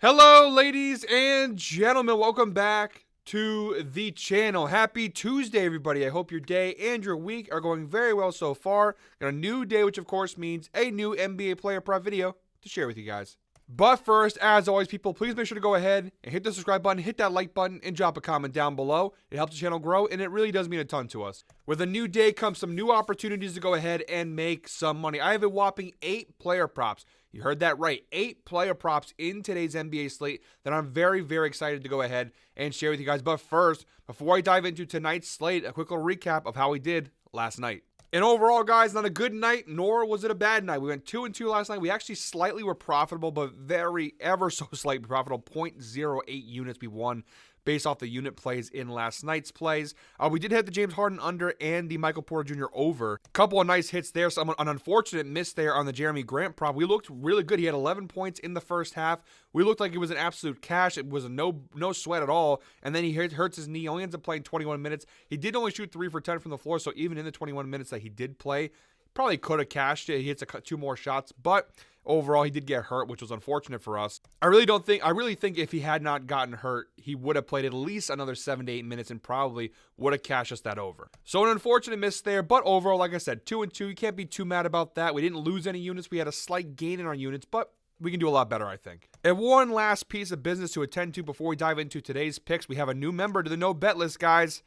Hello, ladies and gentlemen. Welcome back to the channel. Happy Tuesday, everybody. I hope your day and your week are going very well so far. Got a new day, which of course means a new NBA player prop video to share with you guys. But first, as always, people, please make sure to go ahead and hit the subscribe button, hit that like button, and drop a comment down below. It helps the channel grow, and it really does mean a ton to us. With a new day comes some new opportunities to go ahead and make some money. I have a whopping 8 player props. You heard that right. 8 player props in today's NBA slate that I'm very, very excited to go ahead and share with you guys. But first, before I dive into tonight's slate, a quick little recap of how we did last night. And overall, guys, not a good night, nor was it a bad night. We went 2-2 last night. We actually slightly were profitable, but ever so slightly profitable. 0.08 units we won based off the unit plays in last night's plays. We did hit the James Harden under and the Michael Porter Jr. over. Couple of nice hits there. An unfortunate miss there on the Jeremy Grant prop. We looked really good. He had 11 points in the first half. We looked like it was an absolute cash. It was a no sweat at all. And then he hurts his knee. Only ends up playing 21 minutes. He did only shoot 3 for 10 from the floor. So even in the 21 minutes that he did play, probably could have cashed it. He hits 2 more shots, but overall, he did get hurt, which was unfortunate for us. I really think if he had not gotten hurt, he would have played at least another 7 to 8 minutes and probably would have cashed us that over. So an unfortunate miss there, but overall, like I said, 2-2. You can't be too mad about that. We didn't lose any units. We had a slight gain in our units, but we can do a lot better, I think. And one last piece of business to attend to before we dive into today's picks. We have a new member to the no bet list, guys.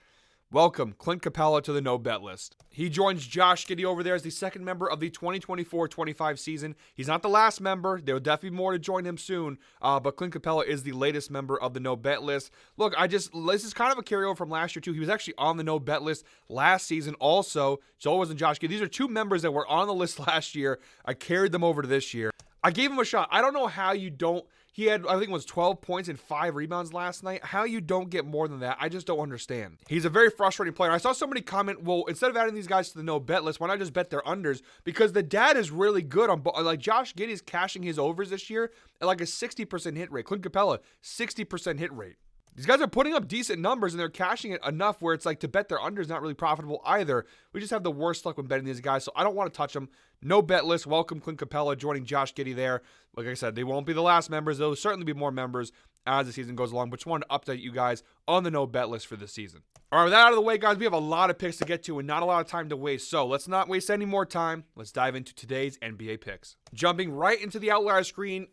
Welcome, Clint Capella, to the no bet list. He joins Josh Giddey over there as the second member of the 2024-25 season. He's not the last member. There will definitely be more to join him soon, but Clint Capella is the latest member of the no bet list. Look, this is kind of a carryover from last year, too. He was actually on the no bet list last season also, so it wasn't Josh Giddey. These are 2 members that were on the list last year. I carried them over to this year. I gave him a shot. I don't know how you don't. He had, I think it was 12 points and 5 rebounds last night. How you don't get more than that, I just don't understand. He's a very frustrating player. I saw somebody comment, well, instead of adding these guys to the no bet list, why not just bet their unders? Because the data is really good on, like, Josh Giddey's cashing his overs this year at like a 60% hit rate. Clint Capella, 60% hit rate. These guys are putting up decent numbers, and they're cashing it enough where it's like to bet their under is not really profitable either. We just have the worst luck when betting these guys, so I don't want to touch them. No bet list. Welcome, Clint Capella, joining Josh Giddey there. Like I said, they won't be the last members. There will certainly be more members as the season goes along, but just wanted to update you guys on the no bet list for this season. All right, with that out of the way, guys, we have a lot of picks to get to and not a lot of time to waste, so let's not waste any more time. Let's dive into today's NBA picks. Jumping right into the outlier screen,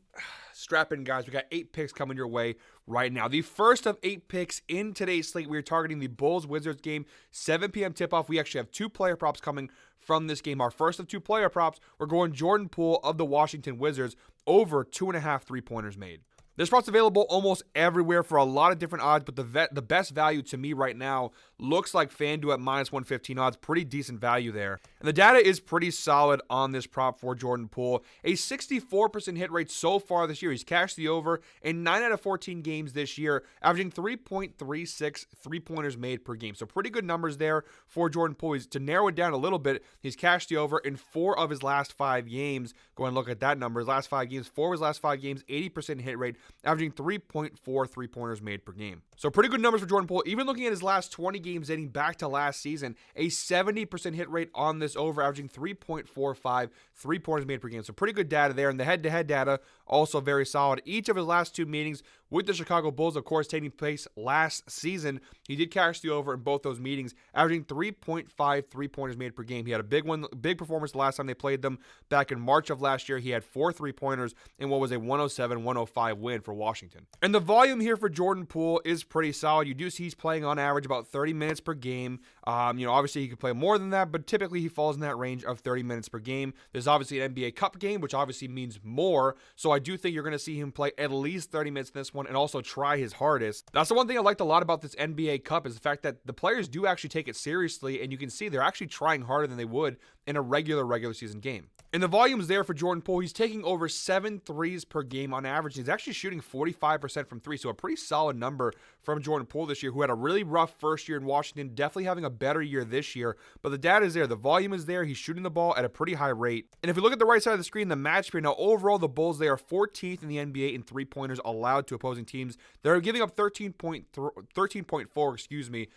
strap in, guys. We got 8 picks coming your way right now. The first of 8 picks in today's slate, we are targeting the Bulls-Wizards game, 7 p.m. tip-off. We actually have 2 player props coming from this game. Our first of 2 player props, we're going Jordan Poole of the Washington Wizards over 2.5 3-pointers made. This spot's available almost everywhere for a lot of different odds, but the best value to me right now looks like FanDuel at minus 115 odds. Pretty decent value there. And the data is pretty solid on this prop for Jordan Poole. A 64% hit rate so far this year. He's cashed the over in 9 out of 14 games this year, averaging 3.36 3-pointers made per game. So pretty good numbers there for Jordan Poole. To narrow it down a little bit, he's cashed the over in 4 of his last 5 games. Go and look at that number. His last 5 games, 4 of his last 5 games, 80% hit rate, averaging 3.4 3-pointers made per game. So pretty good numbers for Jordan Poole. Even looking at his last 20 games dating back to last season, a 70% hit rate on this over, averaging 3.45 3-pointers made per game. So pretty good data there. And the head-to-head data, also very solid. Each of his last 2 meetings with the Chicago Bulls, of course, taking place last season, he did cash the over in both those meetings, averaging 3.5 3-pointers made per game. He had a big performance the last time they played them back in March of last year. He had 4 3-pointers in what was a 107-105 win for Washington. And the volume here for Jordan Poole is pretty solid. You do see he's playing on average about 30 minutes per game. Obviously he could play more than that, but typically he falls in that range of 30 minutes per game. There's obviously an NBA Cup game, which obviously means more. So I do think you're going to see him play at least 30 minutes in this one and also try his hardest. That's the one thing I liked a lot about this NBA Cup, is the fact that the players do actually take it seriously, and you can see they're actually trying harder than they would in a regular season game. And the volume's there for Jordan Poole. He's taking over 7 threes per game on average. He's actually shooting 45% from 3, so a pretty solid number from Jordan Poole this year, who had a really rough first year in Washington, definitely having a better year this year. But the data is there. The volume is there. He's shooting the ball at a pretty high rate. And if we look at the right side of the screen, the match period, now overall the Bulls, they are 14th in the NBA in 3-pointers allowed to opposing teams. They're giving up 13.4,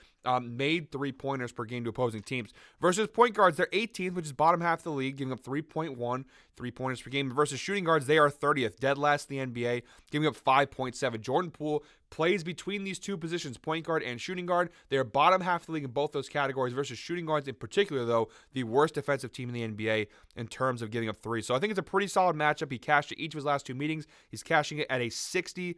made three-pointers per game to opposing teams. Versus point guards, they're 18th, which is bottom half of the league, giving up 3.1 three-pointers per game. Versus shooting guards, they are 30th, dead last in the NBA, giving up 5.7. Jordan Poole plays between these two positions, point guard and shooting guard. They are bottom half of the league in both those categories. Versus shooting guards in particular, though, the worst defensive team in the NBA in terms of giving up threes. So I think it's a pretty solid matchup. He cashed it each of his last two meetings. He's cashing it at a 64%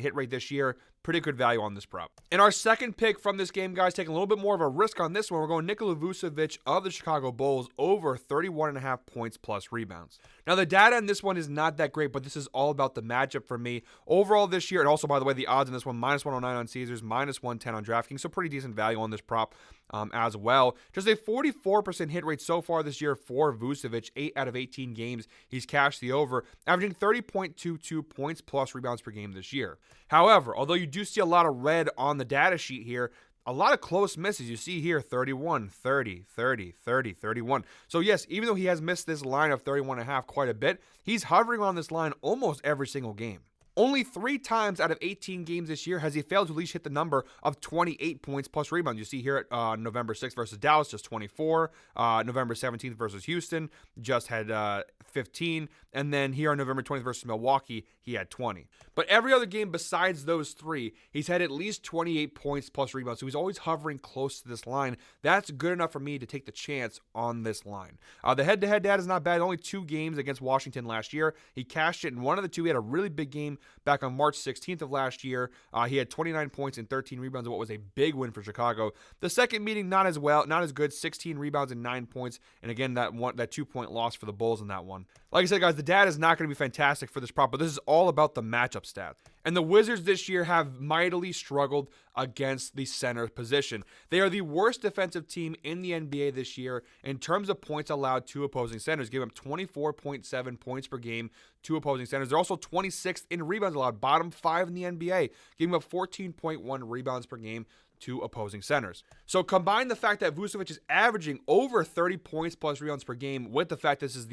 hit rate this year. Pretty good value on this prop. In our second pick from this game, guys, taking a little bit more of a risk on this one, we're going Nikola Vucevic of the Chicago Bulls over 31.5 points plus rebounds. Now, the data in this one is not that great, but this is all about the matchup for me. Overall this year, and also, by the way, the odds in this one, minus 109 on Caesars, minus 110 on DraftKings, so pretty decent value on this prop as well. Just a 44% hit rate so far this year for Vucevic, 8 out of 18 games. He's cashed the over, averaging 30.22 points plus rebounds per game this year. However, although you do see a lot of red on the data sheet here, a lot of close misses. You see here 31, 30, 30, 30, 31. So yes, even though he has missed this line of 31.5 quite a bit, he's hovering on this line almost every single game. Only 3 times out of 18 games this year has he failed to at least hit the number of 28 points plus rebounds. You see here at November 6th versus Dallas, just 24. November 17th versus Houston, just had 15. And then here on November 20th versus Milwaukee, he had 20. But every other game besides those 3, he's had at least 28 points plus rebounds. So he's always hovering close to this line. That's good enough for me to take the chance on this line. The head-to-head data is not bad. Only 2 games against Washington last year. He cashed it in one of the 2. He had a really big game back on March 16th of last year. He had 29 points and 13 rebounds in what was a big win for Chicago. The second meeting, not as good, 16 rebounds and 9 points. And again, that 2-point loss for the Bulls in that one. Like I said, guys, the data is not going to be fantastic for this prop, but this is all about the matchup stats. And the Wizards this year have mightily struggled against the center position. They are the worst defensive team in the NBA this year in terms of points allowed to opposing centers, giving up 24.7 points per game to opposing centers. They're also 26th in rebounds allowed, bottom 5 in the NBA, giving up 14.1 rebounds per game to opposing centers. So combine the fact that Vucevic is averaging over 30 points plus rebounds per game with the fact this is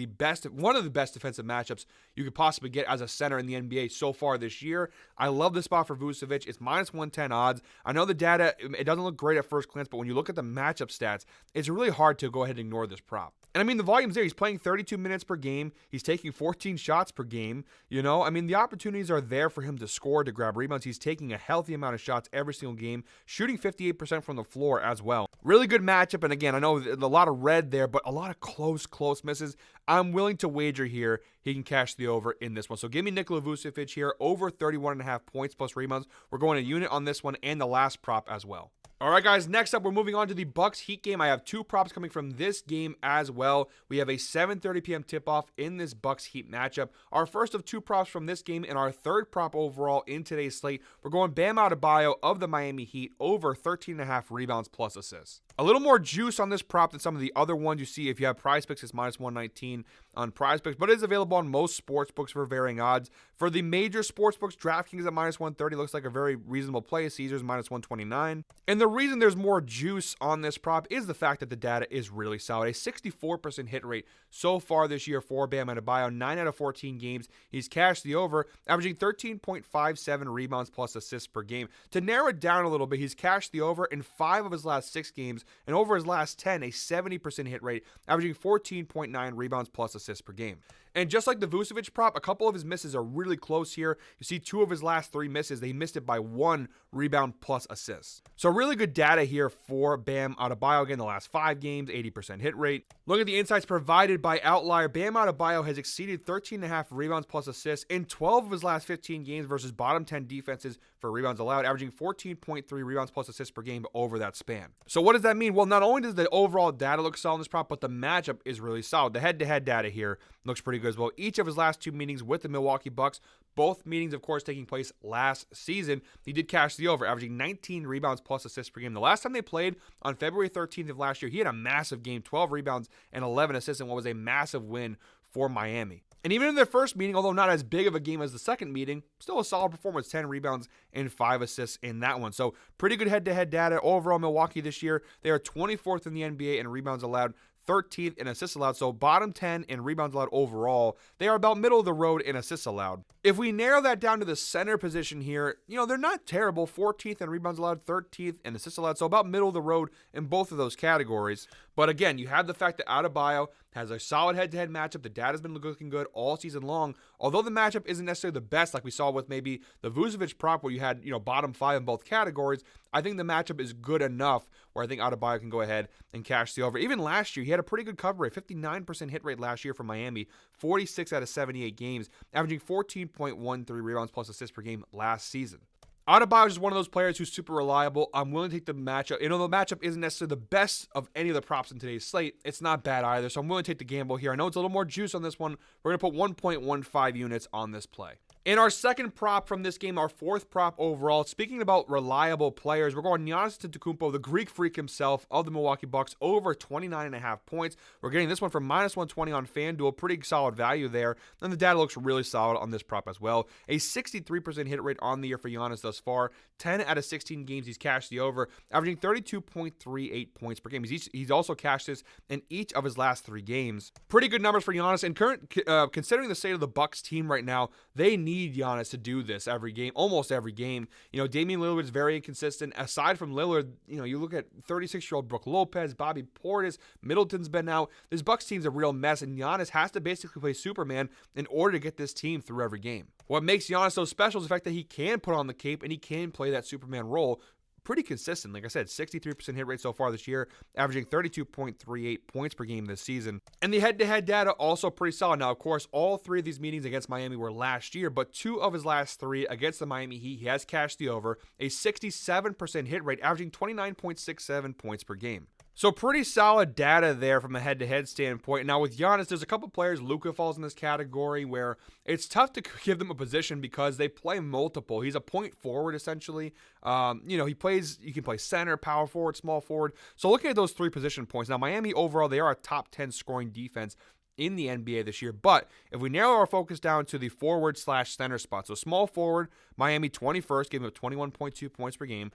one of the best defensive matchups you could possibly get as a center in the NBA so far this year. I love this spot for Vucevic. It's minus 110 odds. I know the data, it doesn't look great at first glance, but when you look at the matchup stats, it's really hard to go ahead and ignore this prop. And I mean, the volume's there. He's playing 32 minutes per game. He's taking 14 shots per game. The opportunities are there for him to score, to grab rebounds. He's taking a healthy amount of shots every single game, shooting 58% from the floor as well. Really good matchup. And again, I know a lot of red there, but a lot of close misses. I'm willing to wager here he can cash the over in this one. So give me Nikola Vucevic here, over 31.5 points plus rebounds. We're going a unit on this one and the last prop as well. All right, guys, next up, we're moving on to the Bucks Heat game. I have 2 props coming from this game as well. We have a 7:30 p.m. tip-off in this Bucks Heat matchup. Our first of 2 props from this game and our third prop overall in today's slate. We're going Bam Adebayo of the Miami Heat over 13.5 rebounds plus assists. A little more juice on this prop than some of the other ones you see. If you have Prize Picks, it's minus 119 on Prize Picks, but it is available on most sports books for varying odds. For the major sports books, DraftKings at minus 130 looks like a very reasonable play. Caesars minus 129. And the reason there's more juice on this prop is the fact that the data is really solid. A 64% hit rate so far this year for Bam Adebayo. 9 out of 14 games, he's cashed the over, averaging 13.57 rebounds plus assists per game. To narrow it down a little bit, he's cashed the over in 5 of his last 6 games, and over his last 10, a 70% hit rate, averaging 14.9 rebounds plus assists per game. And just like the Vucevic prop, a couple of his misses are really close here. You see 2 of his last 3 misses, they missed it by 1 rebound plus assists. So really good data here for Bam Adebayo. Again, the last 5 games, 80% hit rate. Look at the insights provided by Outlier. Bam Adebayo has exceeded 13.5 rebounds plus assists in 12 of his last 15 games versus bottom 10 defenses for rebounds allowed, averaging 14.3 rebounds plus assists per game over that span. So what does that mean? Well, not only does the overall data look solid in this prop, but the matchup is really solid. The head-to-head data here looks pretty good as well. Each of his last 2 meetings with the Milwaukee Bucks, both meetings, of course, taking place last season, he did cash the over, averaging 19 rebounds plus assists per game. The last time they played on February 13th of last year, he had a massive game, 12 rebounds and 11 assists in what was a massive win for Miami. And even in their first meeting, although not as big of a game as the second meeting, still a solid performance, 10 rebounds and 5 assists in that one. So pretty good head-to-head data. Overall, Milwaukee this year, they are 24th in the NBA in rebounds allowed, 13th in assists allowed. So bottom 10 in rebounds allowed overall. They are about middle of the road in assists allowed. If we narrow that down to the center position here, they're not terrible. 14th in rebounds allowed, 13th in assists allowed. So about middle of the road in both of those categories. But again, you have the fact that Adebayo has a solid head-to-head matchup. The data's been looking good all season long. Although the matchup isn't necessarily the best, like we saw with maybe the Vucevic prop where you had, bottom 5 in both categories, I think the matchup is good enough where I think Adebayo can go ahead and cash the over. Even last year, he had a pretty good cover rate, 59% hit rate last year for Miami, 46 out of 78 games, averaging 14.13 rebounds plus assists per game last season. Adebayo is one of those players who's super reliable. I'm willing to take the matchup. The matchup isn't necessarily the best of any of the props in today's slate. It's not bad either, so I'm willing to take the gamble here. I know it's a little more juice on this one. We're going to put 1.15 units on this play. In our second prop from this game, our fourth prop overall, speaking about reliable players, we're going Giannis Antetokounmpo, the Greek freak himself of the Milwaukee Bucks, over 29.5 points. We're getting this one from -120 on FanDuel. Pretty solid value there. And the data looks really solid on this prop as well. A 63% hit rate on the year for Giannis thus far. 10 out of 16 games he's cashed the over, averaging 32.38 points per game. He's also cashed this in each of his last 3 games. Pretty good numbers for Giannis. And considering the state of the Bucks team right now, they need Giannis to do this every game, almost every game. Damian Lillard is very inconsistent. Aside from Lillard, you look at 36-year-old Brook Lopez, Bobby Portis, Middleton's been out. This Bucks team's a real mess, and Giannis has to basically play Superman in order to get this team through every game. What makes Giannis so special is the fact that he can put on the cape and he can play that Superman role pretty consistent. Like I said, 63% hit rate so far this year, averaging 32.38 points per game this season. And the head-to-head data also pretty solid. Now, of course, all 3 of these meetings against Miami were last year, but 2 of his last 3 against the Miami Heat, he has cashed the over, a 67% hit rate, averaging 29.67 points per game. So pretty solid data there from a head-to-head standpoint. Now with Giannis, there's a couple players, Luka falls in this category, where it's tough to give them a position because they play multiple. He's a point forward, essentially. You can play center, power forward, small forward. So looking at those 3 position points. Now Miami overall, they are a top 10 scoring defense in the NBA this year. But if we narrow our focus down to the forward/center spot, so small forward, Miami 21st, giving up 21.2 points per game.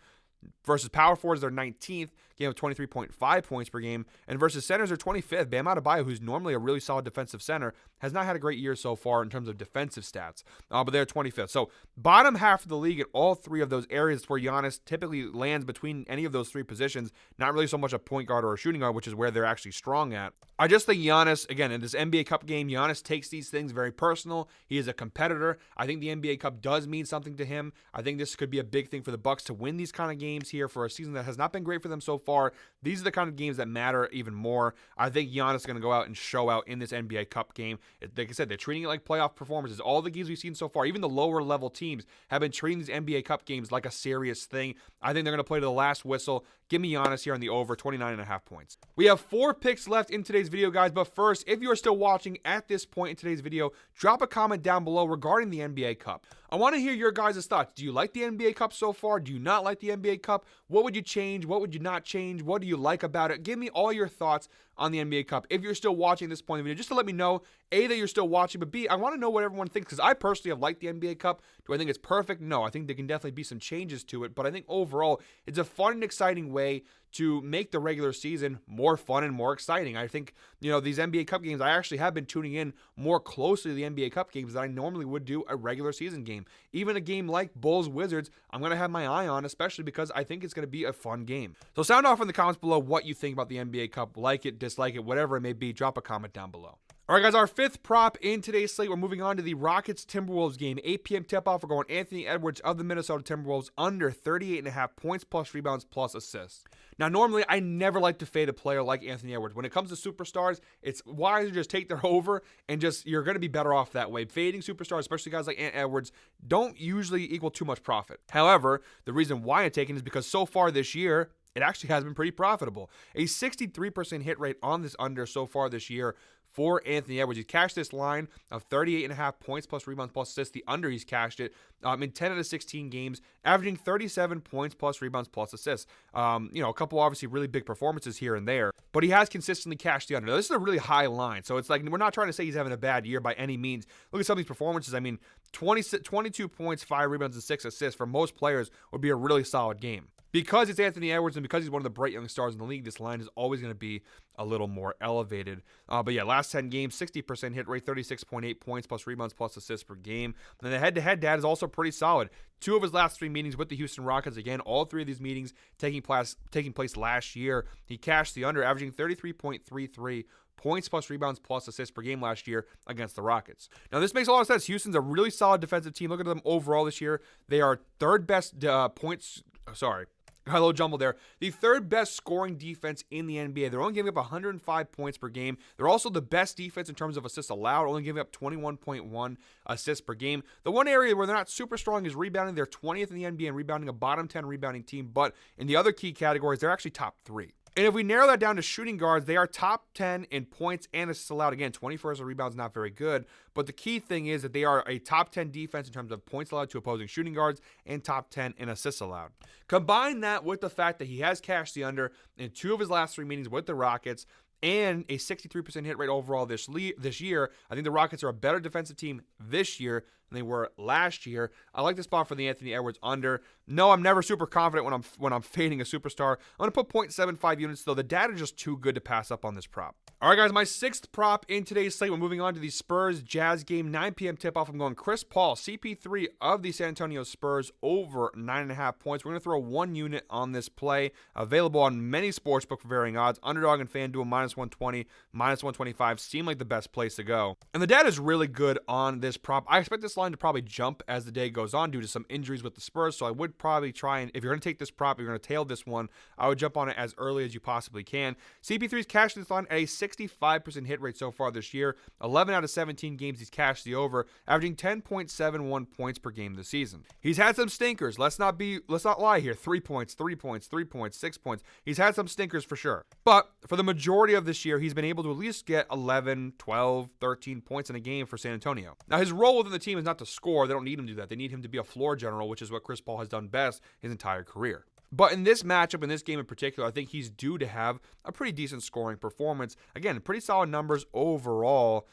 Versus power forwards, they're 19th, gave up 23.5 points per game. And versus centers, they're 25th. Bam Adebayo, who's normally a really solid defensive center, has not had a great year so far in terms of defensive stats. But they're 25th. So bottom half of the league in all 3 of those areas where Giannis typically lands between any of those 3 positions. Not really so much a point guard or a shooting guard, which is where they're actually strong at. I just think Giannis, again, in this NBA Cup game, Giannis takes these things very personal. He is a competitor. I think the NBA Cup does mean something to him. I think this could be a big thing for the Bucks to win these kind of games here for a season that has not been great for them so far. These are the kind of games that matter even more. I think Giannis is going to go out and show out in this NBA Cup game. Like I said, they're treating it like playoff performances. All the games we've seen so far, even the lower level teams, have been treating these NBA Cup games like a serious thing. I think they're going to play to the last whistle. Give me Giannis here on the over, 29.5 points. We have 4 picks left in today's video, guys. But first, if you are still watching at this point in today's video, drop a comment down below regarding the NBA Cup. I want to hear your guys' thoughts. Do you like the NBA Cup so far? Do you not like the NBA Cup? What would you change? What would you not change? What do you like about it? Give me all your thoughts on the NBA Cup. If you're still watching this point in the video, just to let me know, A, that you're still watching, but B, I want to know what everyone thinks, because I personally have liked the NBA Cup. Do I think it's perfect? No, I think there can definitely be some changes to it, but I think overall, it's a fun and exciting way to make the regular season more fun and more exciting. I think, these NBA Cup games, I actually have been tuning in more closely to the NBA Cup games than I normally would do a regular season game. Even a game like Bulls-Wizards, I'm going to have my eye on, especially because I think it's going to be a fun game. So sound off in the comments below what you think about the NBA Cup. Like it, dislike it, whatever it may be. Drop a comment down below. All right, guys, our 5th prop in today's slate. We're moving on to the Rockets-Timberwolves game. 8 p.m. tip-off. We're going Anthony Edwards of the Minnesota Timberwolves under 38.5 points plus rebounds plus assists. Now, normally, I never like to fade a player like Anthony Edwards. When it comes to superstars, it's wise to just take their over and you're going to be better off that way. Fading superstars, especially guys like Edwards, don't usually equal too much profit. However, the reason why I'm taking is because so far this year, it actually has been pretty profitable. A 63% hit rate on this under so far this year for Anthony Edwards. He's cashed this line of 38.5 points plus rebounds plus assists. The under, he's cashed it in 10 out of 16 games, averaging 37 points plus rebounds plus assists. A couple obviously really big performances here and there, but he has consistently cashed the under. Now, this is a really high line, so it's like we're not trying to say he's having a bad year by any means. Look at some of these performances. I mean, 22 points, 5 rebounds, and 6 assists for most players would be a really solid game. because it's Anthony Edwards and because he's one of the bright young stars in the league, this line is always going to be a little more elevated. But yeah, last 10 games, 60% hit rate, 36.8 points plus rebounds plus assists per game. And the head-to-head data is also pretty solid. 2 of his last 3 meetings with the Houston Rockets, again, all 3 of these meetings taking place last year. He cashed the under, averaging 33.33 points plus rebounds plus assists per game last year against the Rockets. Now, this makes a lot of sense. Houston's a really solid defensive team. Look at them overall this year. They are third best hello, jumble there. The third best scoring defense in the NBA. They're only giving up 105 points per game. They're also the best defense in terms of assists allowed, only giving up 21.1 assists per game. The one area where they're not super strong is rebounding. They're 20th in the NBA in rebounding, a bottom 10 rebounding team. But in the other key categories, they're actually top 3. And if we narrow that down to shooting guards, they are top 10 in points and assists allowed. Again, 21st in rebounds, not very good. But the key thing is that they are a top 10 defense in terms of points allowed to opposing shooting guards and top 10 in assists allowed. Combine that with the fact that he has cashed the under in 2 of his last 3 meetings with the Rockets and a 63% hit rate overall this year. I think the Rockets are a better defensive team this year than they were last year. I like the spot for the Anthony Edwards under. No, I'm never super confident when I'm fading a superstar. I'm going to put 0.75 units, though. The data is just too good to pass up on this prop. All right, guys, my 6th prop in today's slate. We're moving on to the Spurs-Jazz game, 9 p.m. tip-off. I'm going Chris Paul, CP3 of the San Antonio Spurs, over 9.5 points. We're going to throw 1 unit on this play, available on many sportsbook for varying odds. Underdog and FanDuel, -120, -125 seem like the best place to go. And the data is really good on this prop. I expect this line to probably jump as the day goes on due to some injuries with the Spurs, so I would probably try and, if you're going to take this prop, you're going to tail this one, I would jump on it as early as you possibly can. CP3's cashed this line at a 65% hit rate so far this year. 11 out of 17 games he's cashed the over, averaging 10.71 points per game this season. He's had some stinkers. Let's not lie here. 3 points, 3 points, 3 points, 6 points. He's had some stinkers for sure. But for the majority of this year, he's been able to at least get 11, 12, 13 points in a game for San Antonio. Now, his role within the team is not to score. They don't need him to do that. They need him to be a floor general, which is what Chris Paul has done best his entire career. But in this matchup, in this game in particular, I think he's due to have a pretty decent scoring performance. Again, pretty solid numbers overall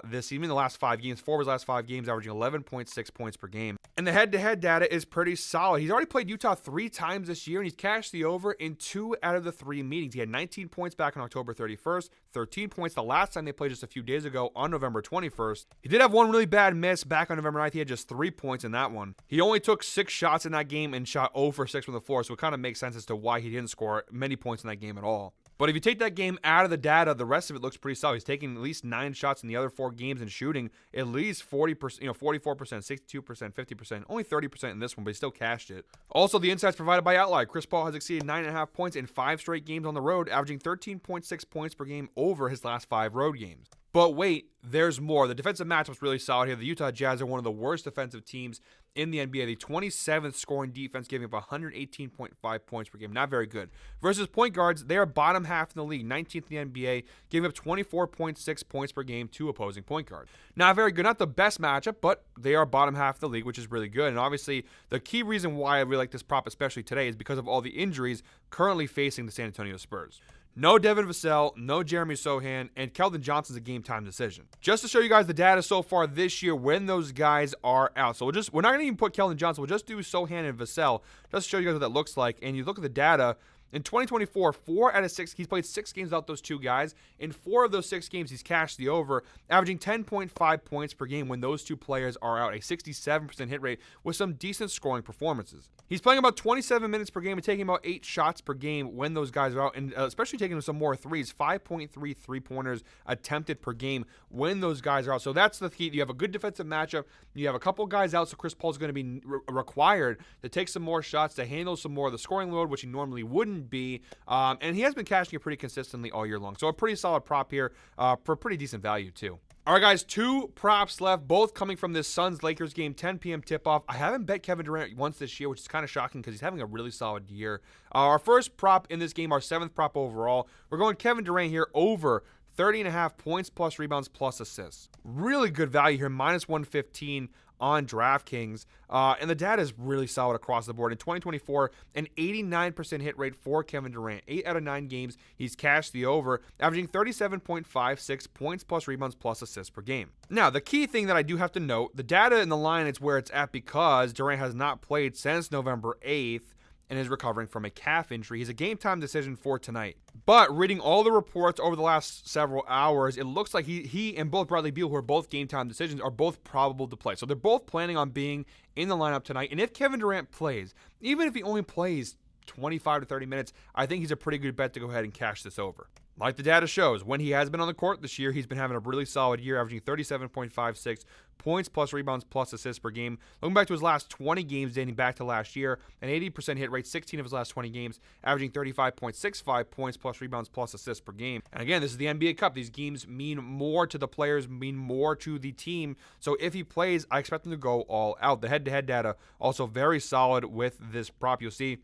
this season. In the last 5 games, 4 of his last 5 games, averaging 11.6 points per game. And the head-to-head data is pretty solid. He's already played Utah 3 times this year, and he's cashed the over in 2 out of the 3 meetings. He had 19 points back on October 31st, 13 points the last time they played just a few days ago on November 21st. He did have one really bad miss back on November 9th. He had just 3 points in that one. He only took 6 shots in that game and shot 0 for 6 from the floor, so it kind of makes sense as to why he didn't score many points in that game at all. But if you take that game out of the data, the rest of it looks pretty solid. He's taking at least 9 shots in the other 4 games and shooting at least 40%, 44%, 62%, 50%, only 30% in this one, but he still cashed it. Also, the insights provided by Outlier. Chris Paul has exceeded 9.5 points in 5 straight games on the road, averaging 13.6 points per game over his last 5 road games. But wait, there's more. The defensive matchup's really solid here. The Utah Jazz are one of the worst defensive teams in the NBA. The 27th scoring defense, giving up 118.5 points per game. Not very good. Versus point guards, they are bottom half in the league, 19th in the NBA, giving up 24.6 points per game to opposing point guards. Not very good. Not the best matchup, but they are bottom half of the league, which is really good. And obviously, the key reason why I really like this prop, especially today, is because of all the injuries currently facing the San Antonio Spurs. No Devin Vassell, no Jeremy Sohan, and Keldon Johnson's a game-time decision. Just to show you guys the data so far this year when those guys are out. So we're not going to even put Keldon Johnson. We'll just do Sohan and Vassell just to show you guys what that looks like. And you look at the data. In 2024, 4 out of 6, he's played 6 games without those 2 guys. In 4 of those 6 games, he's cashed the over, averaging 10.5 points per game when those 2 players are out, a 67% hit rate with some decent scoring performances. He's playing about 27 minutes per game and taking about 8 shots per game when those guys are out, and especially taking some more threes, 5.3 3-pointers attempted per game when those guys are out. So that's the key. You have a good defensive matchup. You have a couple guys out, so Chris Paul's going to be required to take some more shots, to handle some more of the scoring load, which he normally wouldn't be, and he has been cashing it pretty consistently all year long. So a pretty solid prop here for pretty decent value too. All right, guys, 2 props left, both coming from this Suns-Lakers game, 10 p.m. tip-off. I haven't bet Kevin Durant once this year, which is kind of shocking because he's having a really solid year. Our first prop in this game, our 7th prop overall, we're going Kevin Durant here over 30.5 points plus rebounds plus assists. Really good value here, -115 on DraftKings. And the data is really solid across the board. In 2024, an 89% hit rate for Kevin Durant. 8 out of 9 games, he's cashed the over, averaging 37.56 points plus rebounds plus assists per game. Now, the key thing that I do have to note, the data in the line is where it's at because Durant has not played since November 8th. and is recovering from a calf injury. He's a game-time decision for tonight. But reading all the reports over the last several hours, it looks like he and both Bradley Beal, who are both game-time decisions, are both probable to play. So they're both planning on being in the lineup tonight. And if Kevin Durant plays, even if he only plays 25 to 30 minutes, I think he's a pretty good bet to go ahead and cash this over. Like the data shows, when he has been on the court this year, he's been having a really solid year, averaging 37.56 points plus rebounds plus assists per game. Looking back to his last 20 games dating back to last year, an 80% hit rate, 16 of his last 20 games, averaging 35.65 points plus rebounds plus assists per game. And again, this is the NBA Cup. These games mean more to the players, mean more to the team. So if he plays, I expect him to go all out. The head-to-head data also very solid with this prop. You'll see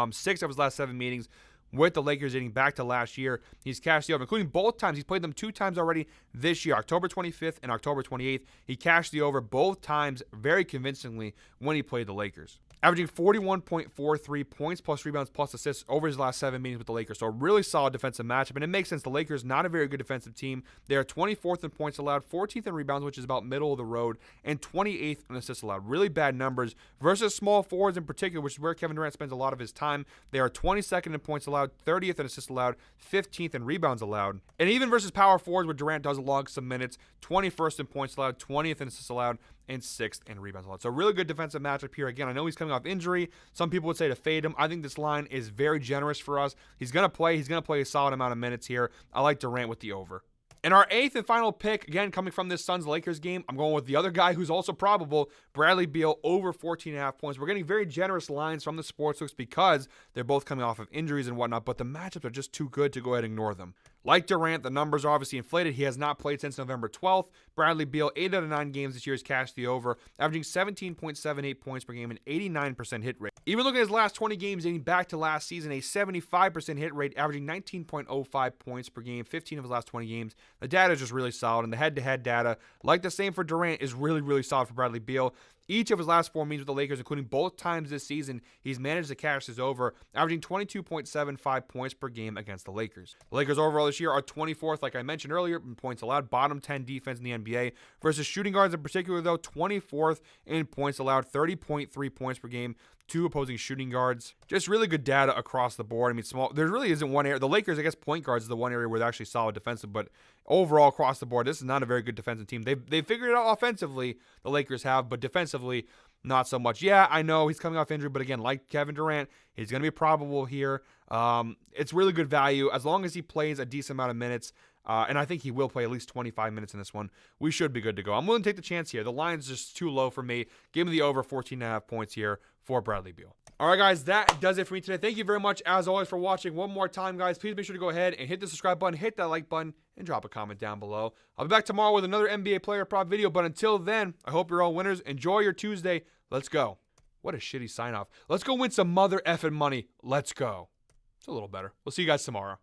6 of his last 7 meetings with the Lakers dating back to last year, he's cashed the over, including both times. He's played them 2 times already this year, October 25th and October 28th. He cashed the over both times very convincingly when he played the Lakers. Averaging 41.43 points plus rebounds plus assists over his last 7 meetings with the Lakers. So a really solid defensive matchup. And it makes sense. The Lakers, not a very good defensive team. They are 24th in points allowed, 14th in rebounds, which is about middle of the road, and 28th in assists allowed. Really bad numbers versus small forwards in particular, which is where Kevin Durant spends a lot of his time. They are 22nd in points allowed, 30th in assists allowed, 15th in rebounds allowed. And even versus power forwards, where Durant does log some minutes, 21st in points allowed, 20th in assists allowed, and 6th in rebounds allowed. So really good defensive matchup here. Again, I know he's coming off injury. Some people would say to fade him. I think this line is very generous for us. He's going to play. He's going to play a solid amount of minutes here. I like Durant with the over. And our 8th and final pick, again, coming from this Suns-Lakers game, I'm going with the other guy who's also probable, Bradley Beal, over 14.5 points. We're getting very generous lines from the sportsbooks because they're both coming off of injuries and whatnot, but the matchups are just too good to go ahead and ignore them. Like Durant, the numbers are obviously inflated. He has not played since November 12th. Bradley Beal, 8 out of 9 games this year has cashed the over, averaging 17.78 points per game and 89% hit rate. Even looking at his last 20 games dating back to last season, a 75% hit rate, averaging 19.05 points per game, 15 of his last 20 games. The data is just really solid, and the head-to-head data, like the same for Durant, is really, really solid for Bradley Beal. Each of his last 4 meetings with the Lakers, including both times this season, he's managed to cash his over, averaging 22.75 points per game against the Lakers. The Lakers overall this year are 24th, like I mentioned earlier, in points allowed, bottom 10 defense in the NBA. Versus shooting guards in particular, though, 24th in points allowed, 30.3 points per game to opposing shooting guards. Just really good data across the board. I mean, there really isn't one area. The Lakers, I guess, point guards is the one area where they're actually solid defensive, but overall across the board, this is not a very good defensive team. They've figured it out offensively, the Lakers have, but defensively, not so much. Yeah, I know he's coming off injury, but again, like Kevin Durant, he's going to be probable here. It's really good value as long as he plays a decent amount of minutes. And I think he will play at least 25 minutes in this one. We should be good to go. I'm willing to take the chance here. The line's just too low for me. Give me the over 14.5 points here for Bradley Beal. All right, guys, that does it for me today. Thank you very much, as always, for watching. One more time, guys, please make sure to go ahead and hit the subscribe button, hit that like button, and drop a comment down below. I'll be back tomorrow with another NBA player prop video, but until then, I hope you're all winners. Enjoy your Tuesday. Let's go. What a shitty sign-off. Let's go win some mother effing money. Let's go. It's a little better. We'll see you guys tomorrow.